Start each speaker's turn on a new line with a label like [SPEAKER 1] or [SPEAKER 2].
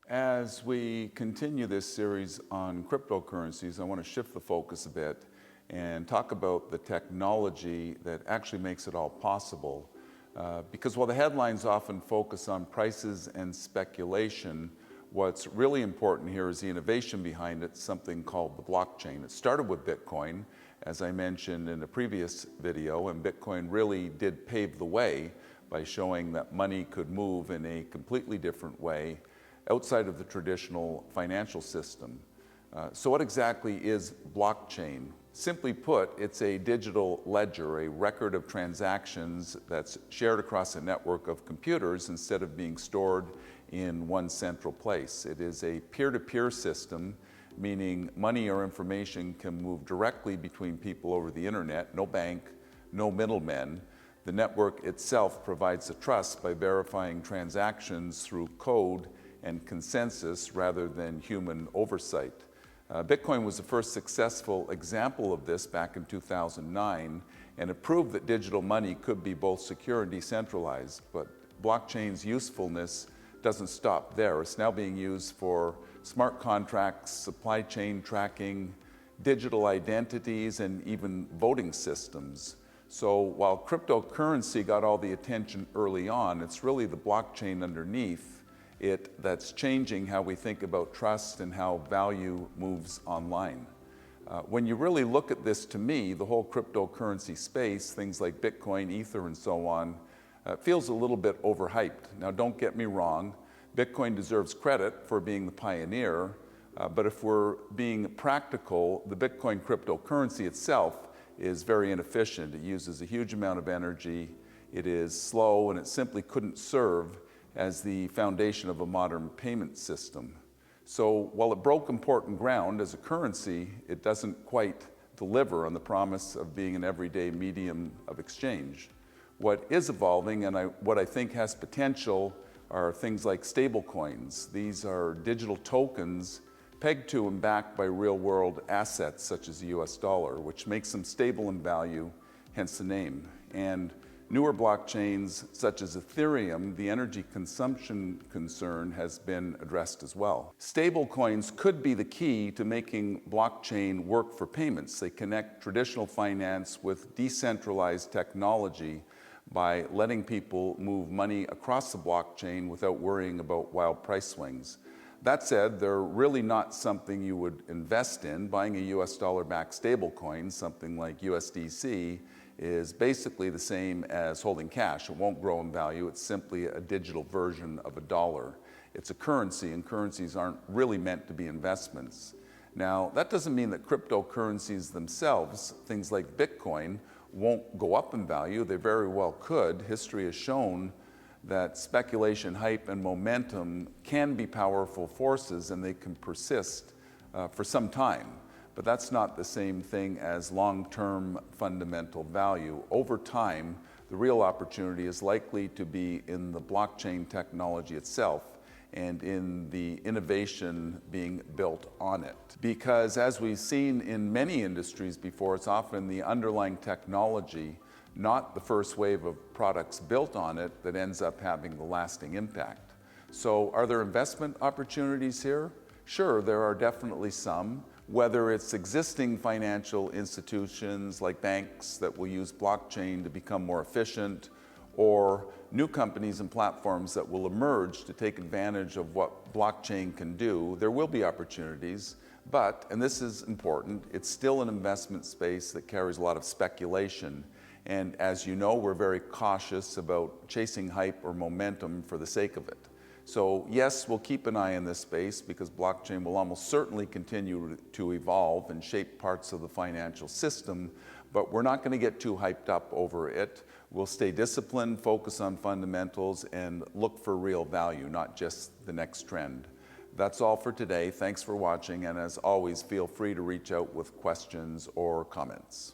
[SPEAKER 1] As we continue this series on cryptocurrencies, I want to shift the focus a bit and talk about the technology that actually makes it all possible. Because while the headlines often focus on prices and speculation, what's really important here is the innovation behind it, something called the blockchain. It started with Bitcoin, as I mentioned in a previous video, and Bitcoin really did pave the way by showing that money could move in a completely different way outside of the traditional financial system. So what exactly is blockchain? Simply put, it's a digital ledger, a record of transactions that's shared across a network of computers instead of being stored in one central place. It is a peer-to-peer system, meaning money or information can move directly between people over the internet, no bank, no middlemen. The network itself provides the trust by verifying transactions through code and consensus rather than human oversight. Bitcoin was the first successful example of this back in 2009, and it proved that digital money could be both secure and decentralized. But blockchain's usefulness doesn't stop there. It's now being used for smart contracts, supply chain tracking, digital identities, and even voting systems. So while cryptocurrency got all the attention early on, it's really the blockchain underneath it that's changing how we think about trust and how value moves online. When you really look at this, to me, the whole cryptocurrency space, things like Bitcoin, Ether, and so on, feels a little bit overhyped. Now, don't get me wrong, Bitcoin deserves credit for being the pioneer, but if we're being practical, the Bitcoin cryptocurrency itself is very inefficient. It uses a huge amount of energy, it is slow, and it simply couldn't serve as the foundation of a modern payment system. So while it broke important ground as a currency, it doesn't quite deliver on the promise of being an everyday medium of exchange. What is evolving and what I think has potential are things like stablecoins. These are digital tokens pegged to and backed by real-world assets such as the US dollar, which makes them stable in value, hence the name. And newer blockchains such as Ethereum, the energy consumption concern has been addressed as well. Stablecoins could be the key to making blockchain work for payments. They connect traditional finance with decentralized technology by letting people move money across the blockchain without worrying about wild price swings. That said, they're really not something you would invest in. Buying a US dollar-backed stablecoin, something like USDC, is basically the same as holding cash. It won't grow in value. It's simply a digital version of a dollar. It's a currency, and currencies aren't really meant to be investments. Now, that doesn't mean that cryptocurrencies themselves, things like Bitcoin, won't go up in value. They very well could. History has shown that speculation, hype, and momentum can be powerful forces, and they can persist for some time. But that's not the same thing as long-term fundamental value. Over time, the real opportunity is likely to be in the blockchain technology itself and in the innovation being built on it. Because as we've seen in many industries before, it's often the underlying technology, not the first wave of products built on it, that ends up having the lasting impact. So are there investment opportunities here? Sure, there are definitely some. Whether it's existing financial institutions like banks that will use blockchain to become more efficient, or new companies and platforms that will emerge to take advantage of what blockchain can do, there will be opportunities. But, and this is important, it's still an investment space that carries a lot of speculation. And as you know, we're very cautious about chasing hype or momentum for the sake of it. So yes, we'll keep an eye on this space because blockchain will almost certainly continue to evolve and shape parts of the financial system, but we're not going to get too hyped up over it. We'll stay disciplined, focus on fundamentals, and look for real value, not just the next trend. That's all for today. Thanks for watching, and as always, feel free to reach out with questions or comments.